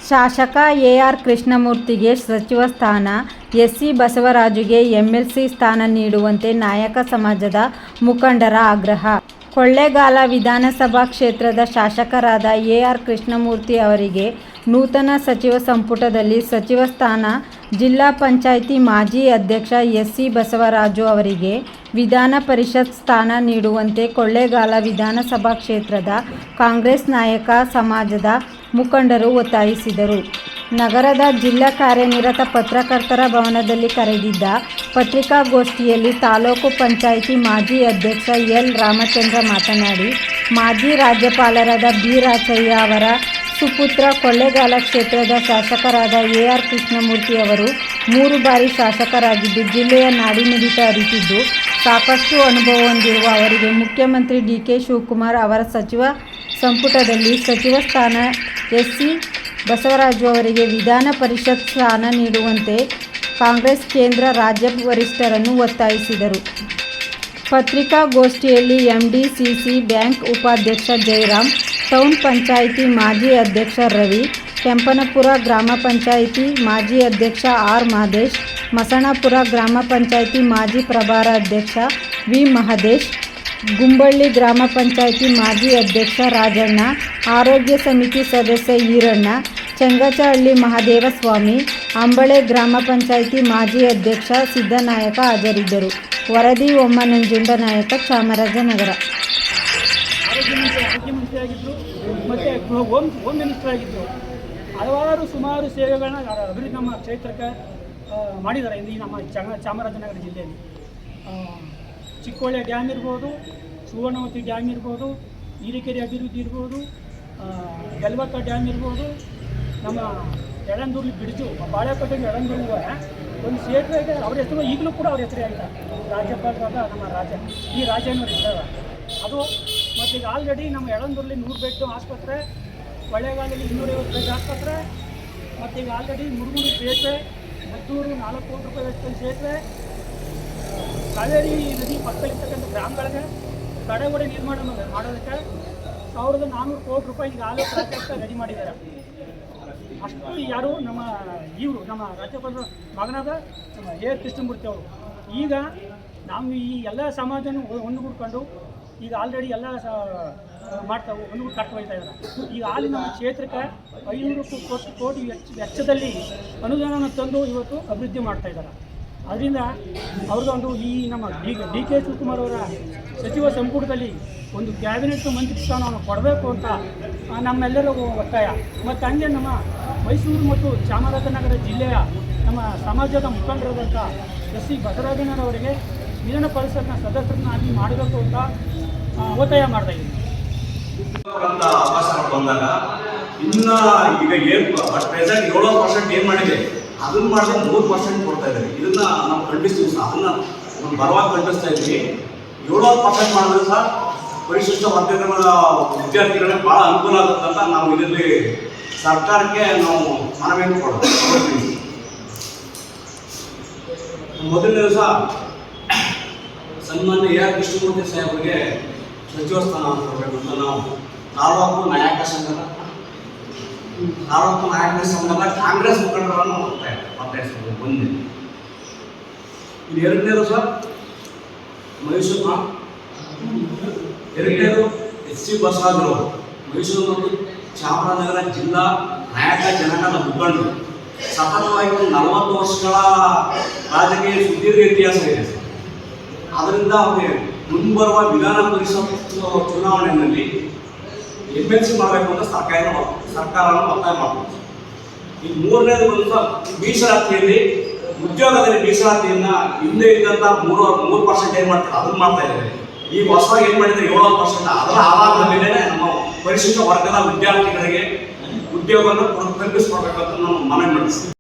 ಶಾಸಕ ಎ.ಆರ್. ಕೃಷ್ಣಮೂರ್ತಿಗೆ ಸಚಿವ ಸ್ಥಾನ, ಎಸ್.ಸಿ. ಬಸವರಾಜುಗೆ ಎಂಎಲ್ಸಿ ಸ್ಥಾನ ನೀಡುವಂತೆ ನಾಯಕ ಸಮಾಜದ ಮುಖಂಡರ ಆಗ್ರಹ. ಕೊಳ್ಳೇಗಾಲ ವಿಧಾನಸಭಾ ಕ್ಷೇತ್ರದ ಶಾಸಕರಾದ ಎ.ಆರ್. ಕೃಷ್ಣಮೂರ್ತಿ ಅವರಿಗೆ ನೂತನ ಸಚಿವ ಸಂಪುಟದಲ್ಲಿ ಸಚಿವ ಸ್ಥಾನ, ಜಿಲ್ಲಾ ಪಂಚಾಯ್ತಿ ಮಾಜಿ ಅಧ್ಯಕ್ಷ ಎಸ್.ಸಿ. ಬಸವರಾಜು ಅವರಿಗೆ ವಿಧಾನ ಪರಿಷತ್ ಸ್ಥಾನ ನೀಡುವಂತೆ ಕೊಳ್ಳೇಗಾಲ ವಿಧಾನಸಭಾ ಕ್ಷೇತ್ರದ ಕಾಂಗ್ರೆಸ್ ನಾಯಕ ಸಮಾಜದ ಮುಖಂಡರು ಒತ್ತಾಯಿಸಿದರು. ನಗರದ ಜಿಲ್ಲಾ ಕಾರ್ಯನಿರತ ಪತ್ರಕರ್ತರ ಭವನದಲ್ಲಿ ಕರೆದಿದ್ದ ಪತ್ರಿಕಾಗೋಷ್ಠಿಯಲ್ಲಿ ತಾಲೂಕು ಪಂಚಾಯಿತಿ ಮಾಜಿ ಅಧ್ಯಕ್ಷ ಎಲ್. ರಾಮಚಂದ್ರ ಮಾತನಾಡಿ, ಮಾಜಿ ರಾಜ್ಯಪಾಲರಾದ ಬಿ. ರಾಚಯ್ಯ ಅವರ ಸುಪುತ್ರ, ಕೊಳ್ಳೇಗಾಲ ಕ್ಷೇತ್ರದ ಶಾಸಕರಾದ ಎ.ಆರ್. ಕೃಷ್ಣಮೂರ್ತಿ ಅವರು 3 ಬಾರಿ ಶಾಸಕರಾಗಿದ್ದು ಜಿಲ್ಲೆಯ ನಾಡಿಮಿಡಿತ ಅರಿತಿದ್ದು ಸಾಕಷ್ಟು ಅನುಭವ ಹೊಂದಿರುವ ಅವರಿಗೆ ಮುಖ್ಯಮಂತ್ರಿ ಡಿ.ಕೆ. ಶಿವಕುಮಾರ್ ಅವರ ಸಚಿವ ಸಂಪುಟದಲ್ಲಿ ಸಚಿವ ಸ್ಥಾನ, ಎಸ್.ಸಿ. ಬಸವರಾಜು ಅವರಿಗೆ ವಿಧಾನ ಪರಿಷತ್ ಸ್ಥಾನ ನೀಡುವಂತೆ ಕಾಂಗ್ರೆಸ್ ಕೇಂದ್ರ, ರಾಜ್ಯ ವರಿಷ್ಠರನ್ನು ಒತ್ತಾಯಿಸಿದರು. ಪತ್ರಿಕಾಗೋಷ್ಠಿಯಲ್ಲಿ ಎಂಡಿಸಿಸಿ ಬ್ಯಾಂಕ್ ಉಪಾಧ್ಯಕ್ಷ ಜಯರಾಮ್, ಟೌನ್ ಪಂಚಾಯಿತಿ ಮಾಜಿ ಅಧ್ಯಕ್ಷ ರವಿ, ಕೆಂಪನಪುರ ಗ್ರಾಮ ಪಂಚಾಯಿತಿ ಮಾಜಿ ಅಧ್ಯಕ್ಷ ಆರ್. ಮಹದೇಶ್, ಮಸಣಾಪುರ ಗ್ರಾಮ ಪಂಚಾಯಿತಿ ಮಾಜಿ ಪ್ರಭಾರ ಅಧ್ಯಕ್ಷ ವಿ. ಮಹದೇಶ್, ಗುಂಬಳ್ಳಿ ಗ್ರಾಮ ಪಂಚಾಯಿತಿ ಮಾಜಿ ಅಧ್ಯಕ್ಷ ರಾಜಣ್ಣ, ಆರೋಗ್ಯ ಸಮಿತಿ ಸದಸ್ಯ ಈರಣ್ಣ, ಚೆಂಗಚಹಳ್ಳಿ ಮಹದೇವಸ್ವಾಮಿ, ಅಂಬಳೆ ಗ್ರಾಮ ಪಂಚಾಯಿತಿ ಮಾಜಿ ಅಧ್ಯಕ್ಷ ಸಿದ್ದನಾಯಕ ಹಾಜರಿದ್ದರು. ವರದಿ ಒಮ್ಮ ನಂಜುಂಡ ನಾಯಕ, ಚಾಮರಾಜನಗರ. ಆರೋಗ್ಯ ಮಂತ್ರಿಯಾಗಿದ್ದರು ಮತ್ತು ಹೋಮ್ ಮಿನಿಸ್ಟರ್ ಆಗಿದ್ದರು. ಹಲವಾರು ಸುಮಾರು ಸೇವೆಗಳನ್ನ ಅಭಿವೃದ್ಧಿ ನಮ್ಮ ಕ್ಷೇತ್ರಕ್ಕೆ ಮಾಡಿದ್ದಾರೆ. ಈ ನಮ್ಮ ಚಾಮರಾಜನಗರ ಜಿಲ್ಲೆಯಲ್ಲಿ ಚಿಕ್ಕೋಳೆ ಡ್ಯಾಮ್ ಇರ್ಬೋದು, ಸುವರ್ಣವತಿ ಡ್ಯಾಮ್ ಇರ್ಬೋದು, ಹಿರೇಕೆರೆ ಅಭಿವೃದ್ಧಿ ಇರ್ಬೋದು, ಯಲವತ್ತ ಡ್ಯಾಮ್ ಇರ್ಬೋದು, ನಮ್ಮ ಯಳಂದೂರ್ಲಿ ಬ್ರಿಡ್ಜು, ಬಾಳೆಕೋಟೆಗೆ ಯಳಂದೂರ್ಗೆ ಒಂದು ಸೇತುವೆ ಇದೆ. ಅವ್ರ ಹೆಸರು ಈಗಲೂ ಕೂಡ ಅವ್ರ ಹೆಸರೇ ಆಯ್ತಾ ರಾಜ್ಯಪಾಲರಾದ ನಮ್ಮ ರಾಜೇಂದ್ರ ಇದ್ದಾರೆ ಅದು. ಮತ್ತು ಈಗ ಆಲ್ರೆಡಿ ನಮ್ಮ ಯಳಂದೂರ್ಲಿ 100 ಬೆಡ್ ಆಸ್ಪತ್ರೆ, ಕೊಳ್ಳೇಗಾಲದಲ್ಲಿ 250 ಬೆಡ್ ಆಸ್ಪತ್ರೆ, ಮತ್ತು ಈಗ ಆಲ್ರೆಡಿ ಮುರುಗುರು ಸೇತುವೆ, ಮದ್ದೂರು 4 ಕೋಟಿ ರೂಪಾಯಿ ವೆಚ್ಚದ ಸೇತುವೆ, ಕಾವೇರಿ ನದಿ ಪಕ್ಕದಲ್ಲಿರ್ತಕ್ಕಂಥ ಗ್ರಾಮಗಳಿಗೆ ತಡೆಗೋಡೆ ನಿರ್ಮಾಣ ಮಾಡೋದಕ್ಕೆ 1400 ಕೋಟಿ ರೂಪಾಯಿ ಈಗ ಆಲೋಚನೆ ಪ್ರಾಜೆಕ್ಟ್ ರೆಡಿ ಮಾಡಿದ್ದಾರೆ. ಅಷ್ಟು ಯಾರು ನಮ್ಮ ನಮ್ಮ ರಾಜ್ಯಪಾಲರ ಮಗನಾದ ನಮ್ಮ ಎ.ಆರ್. ಕೃಷ್ಣಮೂರ್ತಿ ಅವರು. ಈಗ ನಾವು ಈ ಎಲ್ಲ ಸಮಾಜನೂ ಒಂದುಗೂಡ್ಕೊಂಡು ಈಗ ಆಲ್ರೆಡಿ ಎಲ್ಲ ಮಾಡ್ತಾವೆ, ಒಂದುಗೂಡು ಕಟ್ತಾ ಹೋಗ್ತಾ ಇದ್ದಾರೆ. ಈಗ ಅಲ್ಲಿ ನಮ್ಮ ಕ್ಷೇತ್ರಕ್ಕೆ 500 ಕೋಟಿ ವೆಚ್ಚದಲ್ಲಿ ಅನುದಾನವನ್ನು ತಂದು ಇವತ್ತು ಅಭಿವೃದ್ಧಿ ಮಾಡ್ತಾ ಇದ್ದಾರೆ. ಅದರಿಂದ ಅವ್ರದ್ದೊಂದು ಈ ನಮ್ಮ ಡಿ.ಕೆ. ಶಿವಕುಮಾರ್ ಅವರ ಸಚಿವ ಸಂಪುಟದಲ್ಲಿ ಒಂದು ಕ್ಯಾಬಿನೆಟ್ ಮಂತ್ರಿ ಸ್ಥಾನವನ್ನು ಕೊಡಬೇಕು ಅಂತ ನಮ್ಮೆಲ್ಲರ ಒತ್ತಾಯ. ಮತ್ತು ಹಂಗೆ ನಮ್ಮ ಮೈಸೂರು ಮತ್ತು ಚಾಮರಾಜನಗರ ಜಿಲ್ಲೆಯ ನಮ್ಮ ಸಮಾಜದ ಮುಖಂಡರಾದಂಥ ಎಸ್.ಸಿ. ಬಸವರಾಜಣ್ಣನವರಿಗೆ ವಿಧಾನ ಪರಿಷತ್ನ ಸದಸ್ಯರನ್ನಾಗಿ ಮಾಡಬೇಕು ಅಂತ ಒತ್ತಾಯ ಮಾಡ್ತಾ ಇದ್ದೀವಿ. ಅವಕಾಶ ಬಂದಾಗ ಇನ್ನು ಈಗ ಪ್ರೆಸೆಂಟ್ 70% ಏನು ಮಾಡಿದೆ ಅದನ್ನ ಮಾಡಿದ್ರೆ 100% ಕೊಡ್ತಾ ಇದ್ದಾರೆ. ಇದನ್ನ ನಾವು ಖಂಡಿಸ್ತೀವಿ ಸಹ, ಅದನ್ನ ನಾವು ಬಲವಾಗಿ ಖಂಡಿಸ್ತಾ ಇದ್ವಿ. 70% ಮಾಡಿದ್ರೆ ಸಹ ಪರಿಶಿಷ್ಟ ವರ್ಗಗಳ ವಿದ್ಯಾರ್ಥಿಗಳಿಗೆ ಭಾಳ ಅನುಕೂಲ ಆಗುತ್ತೆ ಅಂತ ನಾವು ಇದರಲ್ಲಿ ಸರ್ಕಾರಕ್ಕೆ ನಾವು ಮನವಿಯನ್ನು ಕೊಡ್ತೀವಿ. ಮೊದಲನೇ ದಿವಸ ಸನ್ಮಾನ್ಯ ಎ.ಆರ್. ಕೃಷ್ಣಮೂರ್ತಿ ಸಾಹೇಬರಿಗೆ ಸಚಿವ ಸ್ಥಾನ ಕೊಡಬೇಕು ಅಂತ ನಾವು ತಾಲೂಕು ನಾಯಕ ಸಂಘದ ಕಾಂಗ್ರೆಸ್ ಮುಖಂಡರನ್ನು ಒತ್ತಾಯಿಸಿದ್ರು. ಒಂದೇ ಇದು ಎರಡನೇದು ಸರ್ ಮೈಸೂರು, ಎರಡನೇದು ಎಸ್.ಸಿ. ಬಸವರಾಜರವರು ಮೈಸೂರು ಮತ್ತು ಚಾಮರಾಜನಗರ ಜಿಲ್ಲಾ ನಾಯಕ ಜನಾಂಗದ ಮುಖಂಡರು. ಸತತವಾಗಿ 40 ವರ್ಷಗಳ ರಾಜಕೀಯ ಸುದೀರ್ಘ ಇತಿಹಾಸ ಇದೆ. ಅದರಿಂದ ಅವರಿಗೆ ಮುಂಬರುವ ವಿಧಾನ ಪರಿಷತ್ ಚುನಾವಣೆಯಲ್ಲಿ ಎಂಎಲ್ಸಿ ಮಾಡಬೇಕು ಅಂತ ಸರ್ಕಾರವನ್ನು ಒತ್ತಾಯ ಮಾಡ್ಬೋದು. ಈಗ ಮೂರನೇದು ಬಂದು ಮೀಸಲಾತಿಯಲ್ಲಿ, ಉದ್ಯೋಗದಲ್ಲಿ ಮೀಸಲಾತಿಯನ್ನು ಹಿಂದೆ ಇದ್ದಂಥ 3% ಏನು ಮಾಡ್ತಾರೆ ಅದನ್ನು ಮಾಡ್ತಾ ಇದ್ದಾರೆ. ಈಗ ಹೊಸವಾಗಿ ಏನು ಮಾಡಿದರೆ 70%. ಅದರ ಆಧಾರದ ಮೇಲೆ ನಮ್ಮ ಪರಿಶಿಷ್ಟ ವರ್ಗದ ವಿದ್ಯಾರ್ಥಿಗಳಿಗೆ ಉದ್ಯೋಗವನ್ನು ಕಲ್ಪಿಸ್ಕೊಡ್ಬೇಕಂತ ನಾವು ಮನವಿ ಮಾಡಿಸ್ತೀವಿ.